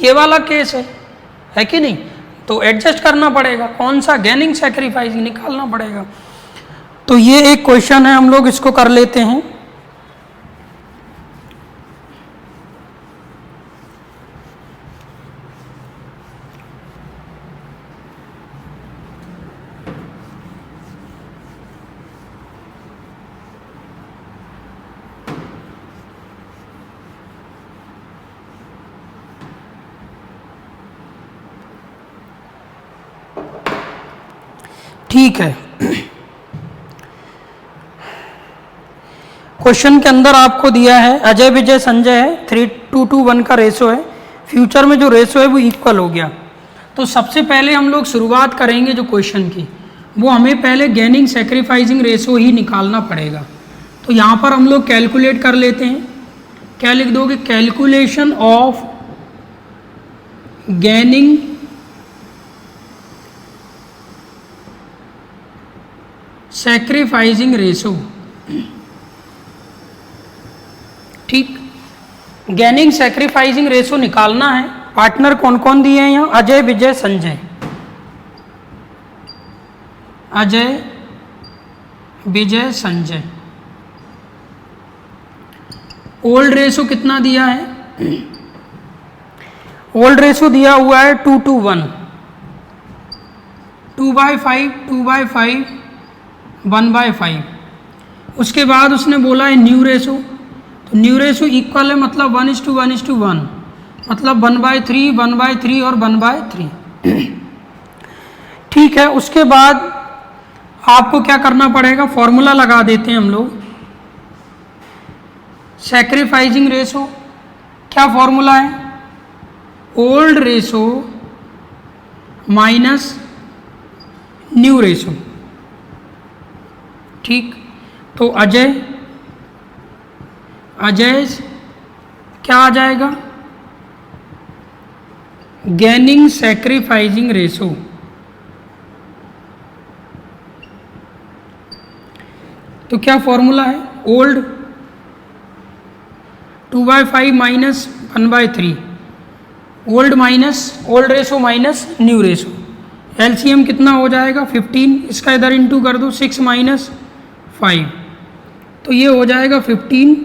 Speaker 1: ये वाला केस है कि नहीं? तो एडजस्ट करना पड़ेगा, कौन सा? गेनिंग सैक्रिफाइसिंग निकालना पड़ेगा। तो ये एक क्वेश्चन है, हम लोग इसको कर लेते हैं। ठीक है, क्वेश्चन के अंदर आपको दिया है अजय, विजय, संजय है, 3:1 का रेशो है। फ्यूचर में जो रेशो है वो इक्वल हो गया। तो सबसे पहले हम लोग शुरुआत करेंगे जो क्वेश्चन की, वो हमें पहले गेनिंग सैक्रिफाइसिंग रेशो ही निकालना पड़ेगा। तो यहाँ पर हम लोग कैलकुलेट कर लेते हैं। क्या लिख दोगे? Calculation of gaining sacrificing ratio. ठीक, गेनिंग सैक्रिफाइसिंग रेशो निकालना है। पार्टनर कौन कौन दिए हैं यहाँ? अजय, विजय, संजय। अजय, विजय, संजय। ओल्ड रेशो कितना दिया है? ओल्ड रेशो दिया हुआ है 2:1, 2/5, 2/5, 1/5। उसके बाद उसने बोला है न्यू रेशो। तो न्यू रेशो इक्वल है, मतलब 1:1:1, मतलब 1/3, 1/3 और 1/3। ठीक है, उसके बाद आपको क्या करना पड़ेगा? फॉर्मूला लगा देते हैं हम लोग। सैक्रिफाइसिंग रेशो, क्या फॉर्मूला है? Old ratio minus new ratio. ठीक, तो अजय क्या आ जाएगा? Gaining sacrificing ratio. तो क्या फॉर्मूला है? Old 2/5 minus 1/3, old ratio minus new ratio. LCM कितना हो जाएगा? 15। इसका इधर इंटू कर दो, 6 माइनस 5, तो ये हो जाएगा 15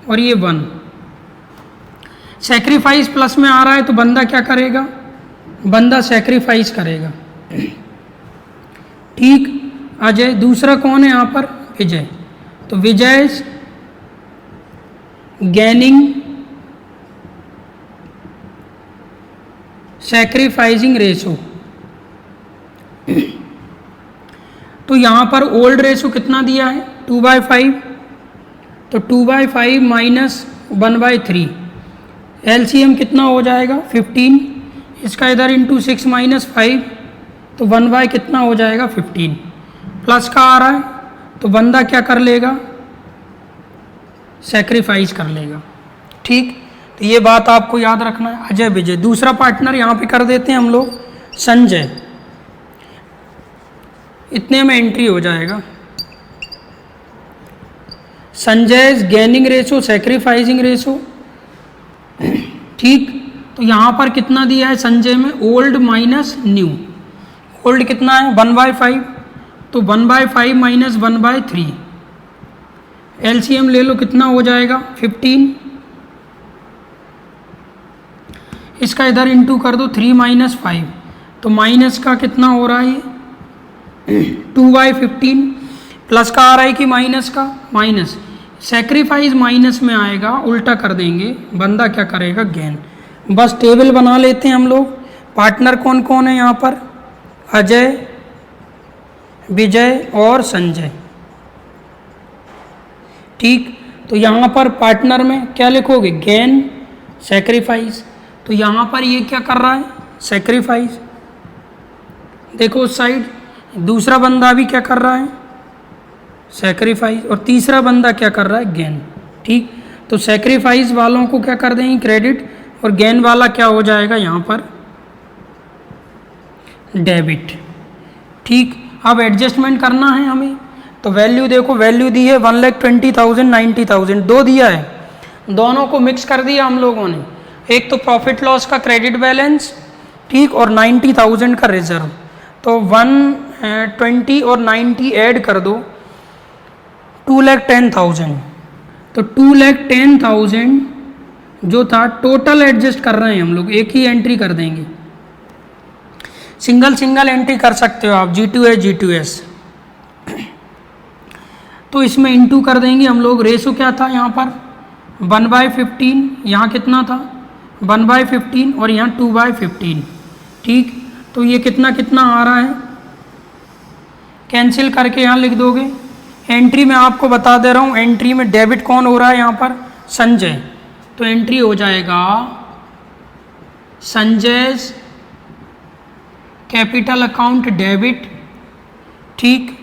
Speaker 1: और ये 1। सैक्रिफाइस प्लस में आ रहा है तो बंदा क्या करेगा? बंदा सैक्रिफाइस करेगा। ठीक, अजय। दूसरा कौन है यहाँ पर? विजय। तो विजय गैनिंग सैक्रिफाइसिंग रेशो। तो यहाँ पर ओल्ड रेशो कितना दिया है 2/5, तो 2/5 माइनस 1/3, एलसीएम कितना हो जाएगा 15, इसका इधर इंटू 6 माइनस 5, तो 1/, कितना हो जाएगा 15, प्लस का आ रहा है तो बंदा क्या कर लेगा, सेक्रीफाइस कर लेगा। ठीक, तो ये बात आपको याद रखना है। अजय विजय, दूसरा पार्टनर यहाँ पे कर देते हैं हम लोग संजय, इतने में एंट्री हो जाएगा। Sanjay gaining ratio sacrificing ratio. ठीक, तो यहाँ पर कितना दिया है संजय में, ओल्ड माइनस न्यू। ओल्ड कितना है 1/5, तो 1/5 माइनस 1/3, एलसीएम ले लो कितना हो जाएगा 15, इसका इधर इंटू कर दो 3 माइनस 5, तो माइनस का कितना हो रहा है ये 2/15, प्लस का आ रहा है कि माइनस का, माइनस सेक्रीफाइस माइनस में आएगा, उल्टा कर देंगे, बंदा क्या करेगा गेन। बस टेबल बना लेते हैं हम लोग। पार्टनर कौन कौन है यहाँ पर, अजय विजय और संजय। ठीक, तो यहाँ पर पार्टनर में क्या लिखोगे, गेन सेक्रीफाइस, तो यहाँ पर ये क्या कर रहा है सेक्रीफाइस, देखो उस साइड। दूसरा बंदा भी क्या कर रहा है सेक्रीफाइस, और तीसरा बंदा क्या कर रहा है गेन। ठीक, तो सेक्रीफाइस वालों को क्या कर देंगे क्रेडिट, और गेन वाला क्या हो जाएगा यहाँ पर डेबिट। ठीक, अब एडजस्टमेंट करना है हमें, तो वैल्यू देखो, वैल्यू दी है 1,20,000 90,000, दो दिया है, दोनों को मिक्स कर दिया हम लोगों ने, एक तो प्रॉफिट लॉस का क्रेडिट बैलेंस, ठीक, और 90,000 का रिजर्व, तो 120 और 90 ऐड कर दो 2,10,000, तो 2,10,000 जो था टोटल एडजस्ट कर रहे हैं हम लोग, एक ही एंट्री कर देंगे, सिंगल सिंगल एंट्री कर सकते हो आप, G2S G2S। तो इसमें इंटू कर देंगे हम लोग, रेशो क्या था यहाँ पर 1/15, यहाँ कितना था 1/15, और यहाँ 2/15। ठीक, तो ये कितना कितना आ रहा है, कैंसिल करके यहाँ लिख दोगे। एंट्री में आपको बता दे रहा हूँ, एंट्री में डेबिट कौन हो रहा है यहाँ पर संजय, तो एंट्री हो जाएगा संजय कैपिटल अकाउंट डेबिट। ठीक,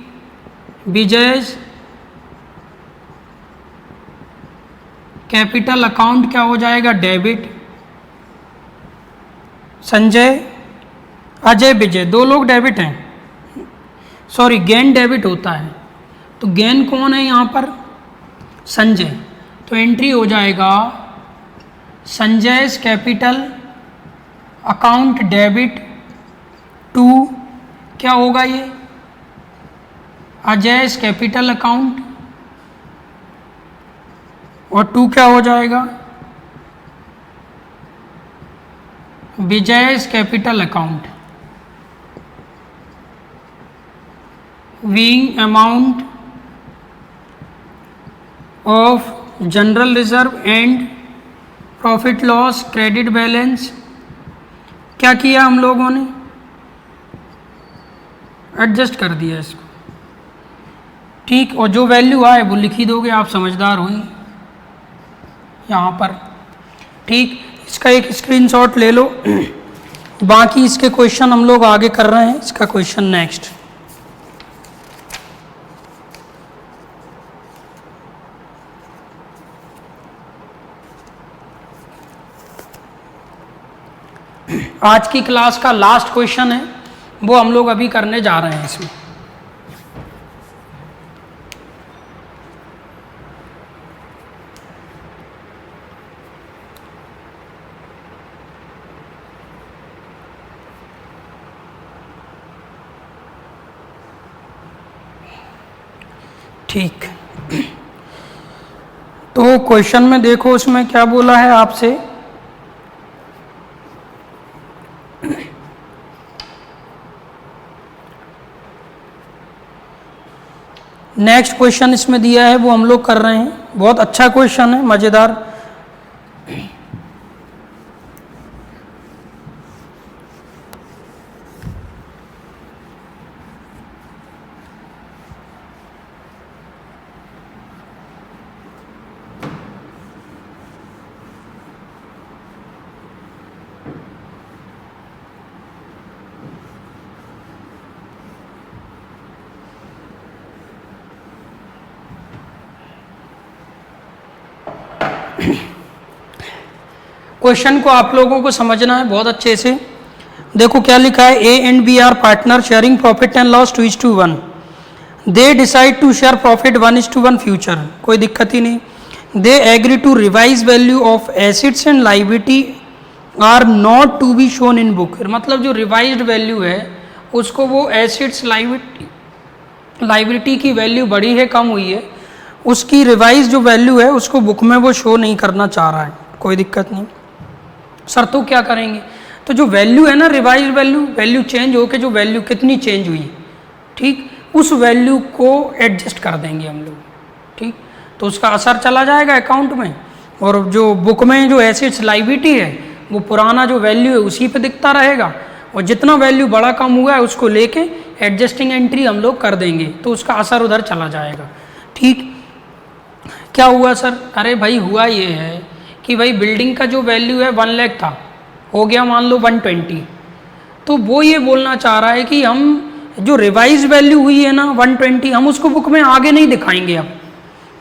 Speaker 1: विजय कैपिटल अकाउंट क्या हो जाएगा डेबिट, संजय अजय विजय दो लोग डेबिट हैं, सॉरी गेन डेबिट होता है, तो गेन कौन है यहाँ पर संजय, तो एंट्री हो जाएगा Sanjay capital account debit to, क्या होगा ये अजय कैपिटल अकाउंट, और टू क्या हो जाएगा Vijay capital account. Being amount of general reserve and profit loss credit balance, क्या किया हम लोगों ने एडजस्ट कर दिया इसको। ठीक, और जो वैल्यू आए वो लिख ही दोगे, आप समझदार हुई यहाँ पर। ठीक, इसका एक स्क्रीनशॉट ले लो, बाकी इसके क्वेश्चन हम लोग आगे कर रहे हैं। इसका क्वेश्चन नेक्स्ट, आज की क्लास का लास्ट क्वेश्चन है, वो हम लोग अभी करने जा रहे हैं इसमें। ठीक, तो क्वेश्चन में देखो उसमें क्या बोला है आपसे, नेक्स्ट क्वेश्चन इसमें दिया है वो हम लोग कर रहे हैं, बहुत अच्छा क्वेश्चन है, मज़ेदार। क्वेश्चन को आप लोगों को समझना है बहुत अच्छे से। देखो क्या लिखा है, A and B are partner sharing profit and loss 2:1। They decide to share profit 1:1 future, कोई दिक्कत ही नहीं। They agree to revise value of assets and liability are not to be shown in book. मतलब जो revised value है उसको वो assets liability की वैल्यू बढ़ी है कम हुई है, उसकी रिवाइज जो वैल्यू है उसको बुक में वो शो नहीं करना चाह रहा है, कोई दिक्कत नहीं। सर तो क्या करेंगे, तो जो वैल्यू है ना रिवाइज वैल्यू चेंज होकर जो वैल्यू कितनी चेंज हुई, ठीक, उस वैल्यू को एडजस्ट कर देंगे हम लोग, ठीक, तो उसका असर चला जाएगा अकाउंट में। और जो बुक में जो एसेट्स लाइबिलिटी है वो पुराना जो वैल्यू है उसी पे दिखता रहेगा, और जितना वैल्यू बड़ा कम हुआ है उसको लेके एडजस्टिंग एंट्री हम लोग कर देंगे, तो उसका असर उधर चला जाएगा, ठीक। क्या हुआ सर, अरे भाई हुआ ये है कि भाई बिल्डिंग का जो वैल्यू है 1 लाख था, हो गया मान लो 120, तो वो ये बोलना चाह रहा है कि हम जो रिवाइज वैल्यू हुई है ना 120, हम उसको बुक में आगे नहीं दिखाएंगे अब।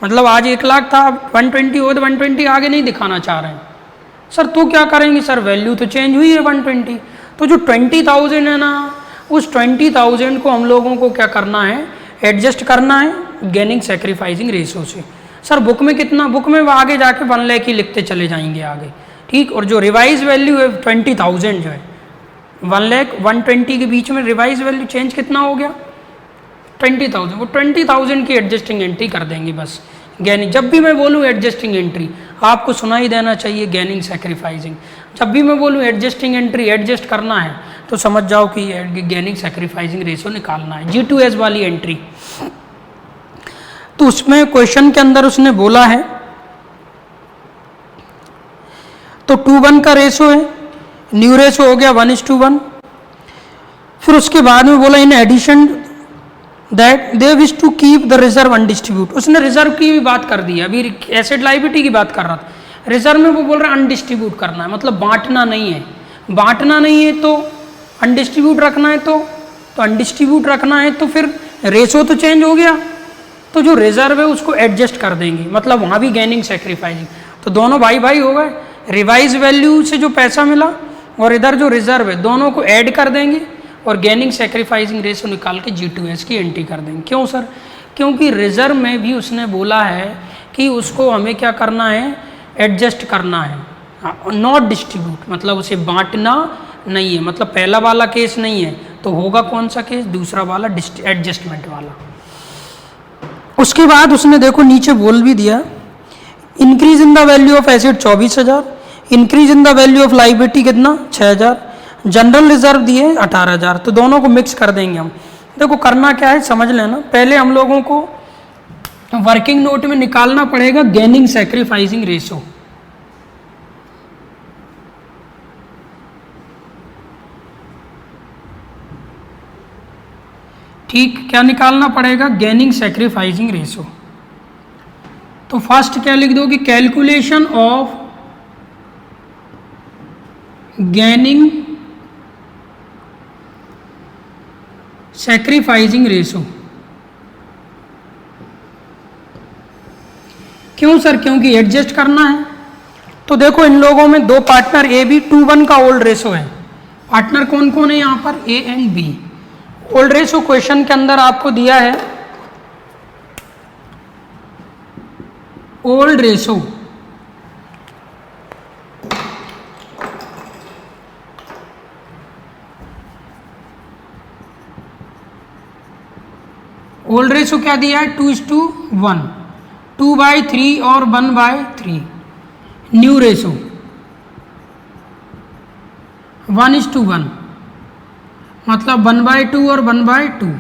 Speaker 1: मतलब आज 1 लाख था, अब 120 हो तो 120 आगे नहीं दिखाना चाह रहे हैं। सर तो क्या करेंगे, सर वैल्यू तो चेंज हुई है 120, तो जो 20,000 है ना उस 20,000 को हम लोगों को क्या करना है, एडजस्ट करना है गेनिंग सेक्रीफाइसिंग रेशो से। सर बुक में कितना, बुक में वो आगे जाके 1 लाख ही लिखते चले जाएंगे आगे, ठीक। और जो रिवाइज वैल्यू है 20,000 जो है 1 लाख 120 के बीच में रिवाइज वैल्यू चेंज कितना हो गया 20,000, वो 20,000 की एडजस्टिंग एंट्री कर देंगे बस। गैनिंग, जब भी मैं बोलूँ एडजस्टिंग एंट्री आपको सुनाई देना चाहिए, गैनिंग सेक्रीफाइसिंग, जब भी मैं बोलूँ एडजस्टिंग एंट्री एडजस्ट करना है तो समझ जाओ कि गैनिंग सेक्रीफाइसिंग रेशो निकालना है, G2S वाली एंट्री। तो उसमें क्वेश्चन के अंदर उसने बोला है, तो 2:1 का रेशो है, न्यू रेशो हो गया 1:1। फिर उसके बाद में बोला in addition that they wish to keep the reserve undistribute. उसने रिजर्व की भी बात कर दी है, अभी एसेट लाइबिलिटी की बात कर रहा था, रिजर्व में वो बोल रहा है अनडिस्ट्रीब्यूट करना है, मतलब बांटना नहीं है, बांटना नहीं है तो अनडिस्ट्रीब्यूट रखना है, तो अनडिस्ट्रीब्यूट रखना है तो फिर रेशो तो चेंज हो गया, तो जो रिजर्व है उसको एडजस्ट कर देंगे, मतलब वहाँ भी गैनिंग सेक्रीफाइसिंग, तो दोनों भाई भाई हो गए। रिवाइज वैल्यू से जो पैसा मिला और इधर जो रिजर्व है दोनों को ऐड कर देंगे और गैनिंग सेक्रीफाइसिंग रेशो निकाल के G2S की एंट्री कर देंगे। क्यों सर, क्योंकि रिजर्व में भी उसने बोला है कि उसको हमें क्या करना है, एडजस्ट करना है, नॉट डिस्ट्रीब्यूट, मतलब उसे बांटना नहीं है, मतलब पहला वाला केस नहीं है, तो होगा कौन सा केस, दूसरा वाला एडजस्टमेंट वाला। उसके बाद उसने देखो नीचे बोल भी दिया, increase in the value of asset 24,000, increase in the value of liability कितना 6,000, जनरल रिजर्व दिए 18,000, तो दोनों को मिक्स कर देंगे हम। देखो करना क्या है समझ लेना, पहले हम लोगों को वर्किंग नोट में निकालना पड़ेगा गैनिंग सेक्रीफाइसिंग रेशो। ठीक, क्या निकालना पड़ेगा, गैनिंग सेक्रीफाइसिंग रेशो। तो फर्स्ट क्या लिख दो कि कैलकुलेशन ऑफ गैनिंग सेक्रीफाइसिंग रेशो। क्यों सर, क्योंकि एडजस्ट करना है। तो देखो इन लोगों में दो पार्टनर ए बी 2:1 का ओल्ड रेशो है, पार्टनर कौन कौन है यहाँ पर, A and B. Old ratio question के अंदर आपको दिया है, ओल्ड रेशो ओल्ड रेशो क्या दिया है 2:1, 2/3 और 1/3। न्यू रेशो 1:1, मतलब 1/2 और 1/2।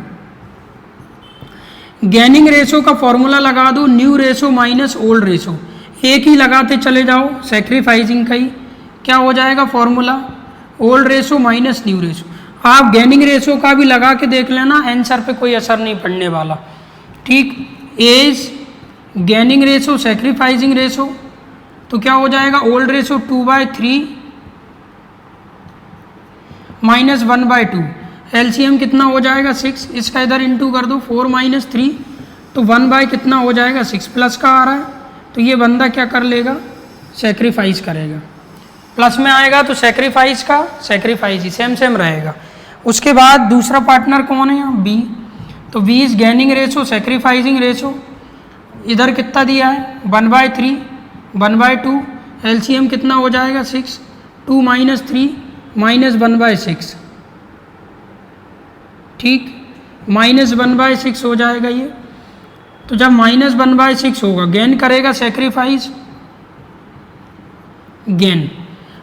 Speaker 1: गेनिंग रेशो का फॉर्मूला लगा दो, new ratio minus old ratio, एक ही लगाते चले जाओ, सेक्रीफाइसिंग का ही क्या हो जाएगा formula, old ratio minus new ratio. आप गेनिंग रेशो का भी लगा के देख लेना, आंसर पे कोई असर नहीं पड़ने वाला। ठीक, A's gaining ratio sacrificing ratio, तो क्या हो जाएगा ओल्ड रेशो 2/3 माइनस 1/2, एलसीएम कितना हो जाएगा 6, इसका इधर इंटू कर दो 4 माइनस 3, तो 1 कितना हो जाएगा 6, प्लस का आ रहा है तो ये बंदा क्या कर लेगा, सेक्रीफाइस करेगा, प्लस में आएगा तो सेक्रीफाइस का सेक्रीफाइस ही सेम सेम रहेगा। उसके बाद दूसरा पार्टनर कौन है यहाँ, बी, तो B is gaining ratio sacrificing ratio, इधर कितना दिया है 1/3 1/2, एलसीएम कितना हो जाएगा 6, 2 माइनस 3 माइनस 1/6, ठीक, माइनस 1/6 हो जाएगा ये। तो जब माइनस 1/6 होगा गेन करेगा सेक्रीफाइस, गेन,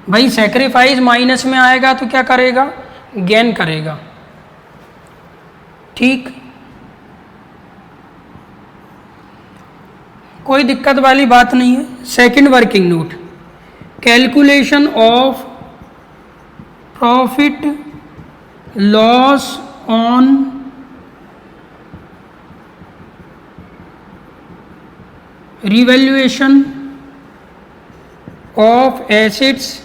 Speaker 1: भाई सेक्रीफाइस माइनस में आएगा तो क्या करेगा, गेन करेगा। ठीक, कोई दिक्कत वाली बात नहीं है। Second working note, calculation of profit loss on revaluation of assets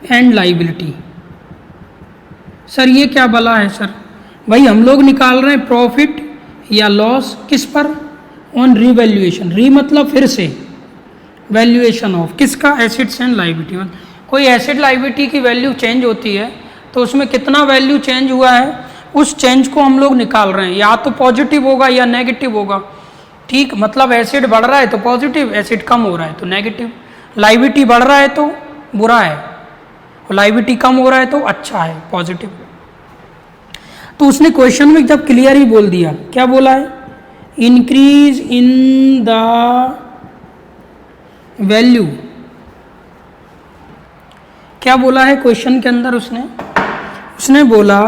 Speaker 1: and liability. Sir ये क्या बला है सर, भाई हम लोग निकाल रहे हैं प्रॉफिट या लॉस किस पर, ऑन रिवैल्यूएशन, री मतलब फिर से, वैल्यूएशन ऑफ किसका, एसेट्स एंड लाइबिलिटी। मतलब कोई एसेट लाइबिलिटी की वैल्यू चेंज होती है तो उसमें कितना वैल्यू चेंज हुआ है उस चेंज को हम लोग निकाल रहे हैं, या तो पॉजिटिव होगा या नेगेटिव होगा। ठीक, मतलब एसेट बढ़ रहा है तो पॉजिटिव, एसेट कम हो रहा है तो नेगेटिव, लाइबिलिटी बढ़ रहा है तो बुरा है, और लाइबिलिटी कम हो रहा है तो अच्छा है, पॉजिटिव। तो उसने क्वेश्चन में जब क्लियर ही बोल दिया, क्या बोला है, इंक्रीज इन द वैल्यू, क्या बोला है क्वेश्चन के अंदर, उसने बोला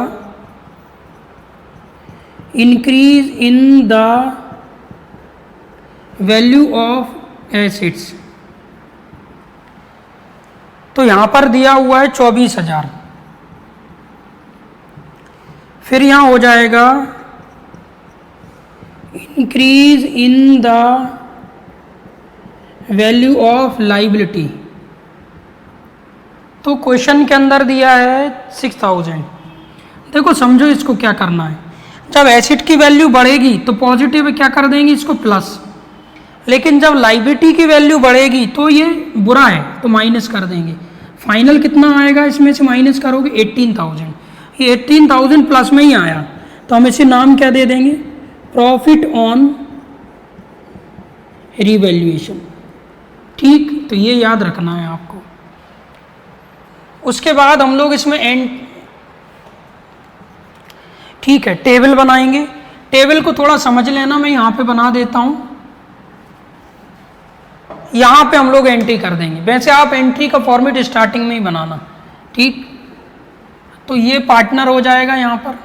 Speaker 1: increase in the value of assets, तो यहां पर दिया हुआ है 24,000, फिर यहां हो जाएगा increase in the value of liability, तो क्वेश्चन के अंदर दिया है 6,000। देखो समझो इसको क्या करना है, जब एसेट की वैल्यू बढ़ेगी तो पॉजिटिव क्या कर देंगे इसको प्लस, लेकिन जब लाइबिलिटी की वैल्यू बढ़ेगी तो ये बुरा है तो माइनस कर देंगे। फाइनल कितना आएगा, इसमें से माइनस करोगे 18,000, ये 18,000 प्लस में ही आया तो हम इसे नाम क्या दे देंगे, प्रॉफिट ऑन रिवैल्यूएशन। ठीक, तो ये याद रखना है आपको। उसके बाद हम लोग इसमें एंड, ठीक है, टेबल बनाएंगे। टेबल को थोड़ा समझ लेना, मैं यहाँ पे बना देता हूँ, यहाँ पे हम लोग एंट्री कर देंगे। वैसे आप एंट्री का फॉर्मेट स्टार्टिंग में ही बनाना, ठीक। तो ये पार्टनर हो जाएगा, यहाँ पर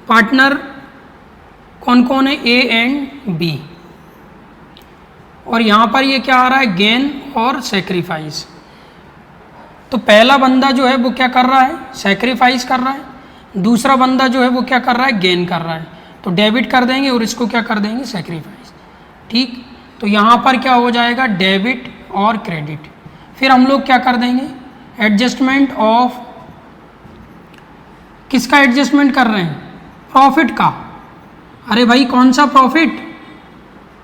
Speaker 1: पार्टनर कौन कौन है, ए एंड बी, और यहाँ पर ये क्या आ रहा है, गेन और सेक्रीफाइस। तो पहला बंदा जो है वो क्या कर रहा है, सेक्रीफाइस कर रहा है, दूसरा बंदा जो है वो क्या कर रहा है, गेन कर रहा है। तो डेबिट कर देंगे और इसको क्या कर देंगे, सेक्रीफाइस। ठीक, तो यहाँ पर क्या हो जाएगा, डेबिट और क्रेडिट। फिर हम लोग क्या कर देंगे, एडजस्टमेंट ऑफ, किसका एडजस्टमेंट कर रहे हैं, प्रॉफिट का। अरे भाई कौन सा profit,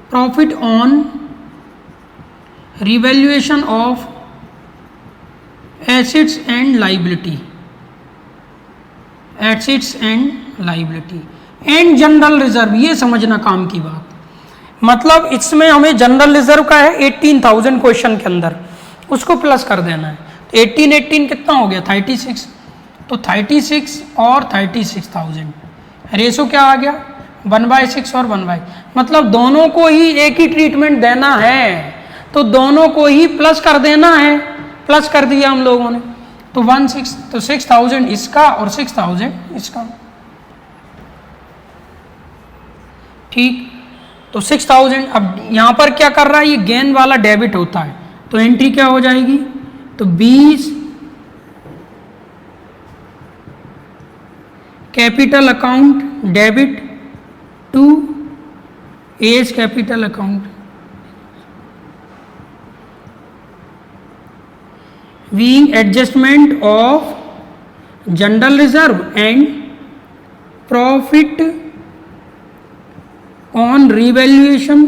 Speaker 1: profit on revaluation of assets and liability, assets and liability and general reserve. ये समझना काम की बात, मतलब इसमें हमें जनरल रिजर्व का है 18,000 क्वेश्चन के अंदर, उसको प्लस कर देना है। तो 18 कितना हो गया, 36। तो 36 और 36,000, रेशो क्या आ गया, 1/6 और 1/, मतलब दोनों को ही एक ही ट्रीटमेंट देना है तो दोनों को ही प्लस कर देना है। प्लस कर दिया हम लोगों ने, तो तो 6,000 इसका और 6,000 इसका। ठीक, तो 6,000 अब यहाँ पर क्या कर रहा है, ये गेन वाला डेबिट होता है, तो एंट्री क्या हो जाएगी, तो 20 capital account debit to A's capital account, being adjustment of general reserve and profit on revaluation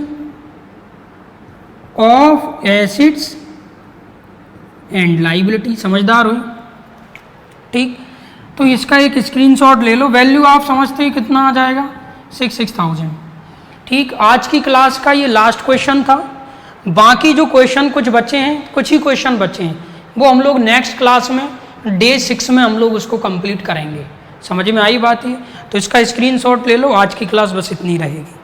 Speaker 1: of assets and liability। समझदार हो? ठीक, तो इसका एक स्क्रीनशॉट ले लो। वैल्यू आप समझते हैं कितना आ जाएगा, 6,000। ठीक, आज की क्लास का ये लास्ट क्वेश्चन था। बाकी जो क्वेश्चन कुछ बचे हैं, कुछ ही क्वेश्चन बचे हैं, वो हम लोग नेक्स्ट क्लास में डे 6 में हम लोग उसको कंप्लीट करेंगे। समझ में आई बात है? तो इसका स्क्रीनशॉट ले लो। आज की क्लास बस इतनी रहेगी।